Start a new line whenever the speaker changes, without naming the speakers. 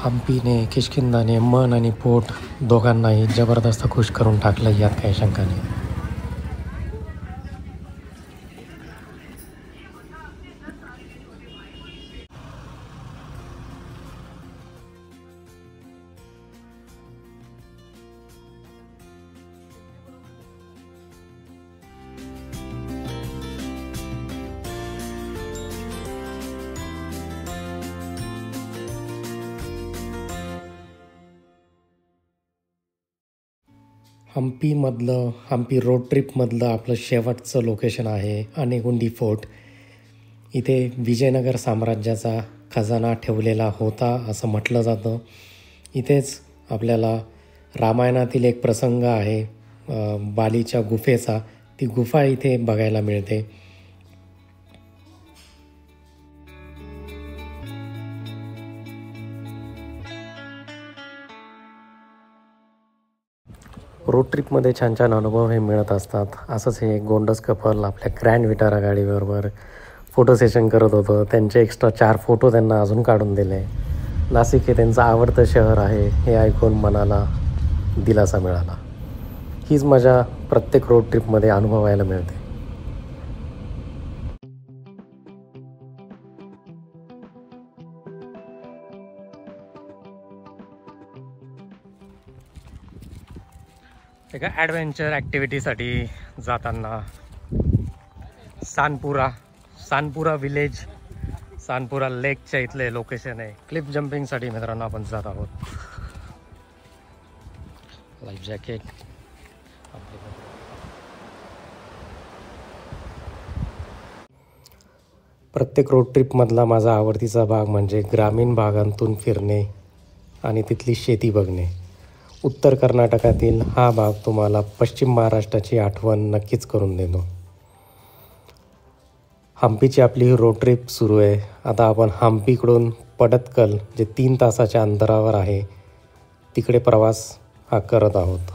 हम्पीने किष्किंधाने मन आणि पोट दोघांनाही जबरदस्त खुश करून टाकलं, यात काही शंका नाही. हम्पी रोड ट्रिपमधलं आपलं शेवटचं लोकेशन आहे अनेगुंदी फोर्ट. इथे विजयनगर साम्राज्याचा खजाना ठेवलेला होता असं म्हटलं जातं. इथेच आपल्याला रामायणातील एक प्रसंग आहे बालीच्या गुफेचा, ती गुफा इथे बघायला मिळते. रोड ट्रिपमध्ये छान छान अनुभव हे मिळत असतात. असंच हे गोंडस कपल आपल्या ग्रँड विटारा गाडीबरोबर फोटो सेशन करत होतं. त्यांचे एक्स्ट्रा 4 फोटो त्यांना अजून काढून दिले. नाशिक हे त्यांचं आवडतं शहर आहे हे ऐकून मनाला दिलासा मिळाला. हीच मजा प्रत्येक रोड ट्रिपमध्ये अनुभवायला मिळते. एका ॲडव्हेंचर ॲक्टिव्हिटीसाठी जाताना सानपुरा विलेज, सानपुरा लेकच्या इथले लोकेशन आहे. क्लिफ जम्पिंगसाठी मित्रांनो आपण जात आहोत. Life jacket. प्रत्येक रोड ट्रिपमधला माझा आवडतीचा भाग म्हणजे ग्रामीण भागांतून फिरणे आणि तिथली शेती बघणे. उत्तर कर्नाटकातील हा भाग तुम्हाला पश्चिम महाराष्ट्राची आठवण नक्कीच करून देतो. हम्पीची आपली रोड ट्रिप सुरू आहे. आता आपण हम्पीकडून पडतकल जे 3 तासाच्या अंतरावर आहे तिकडे प्रवास हा करत आहोत.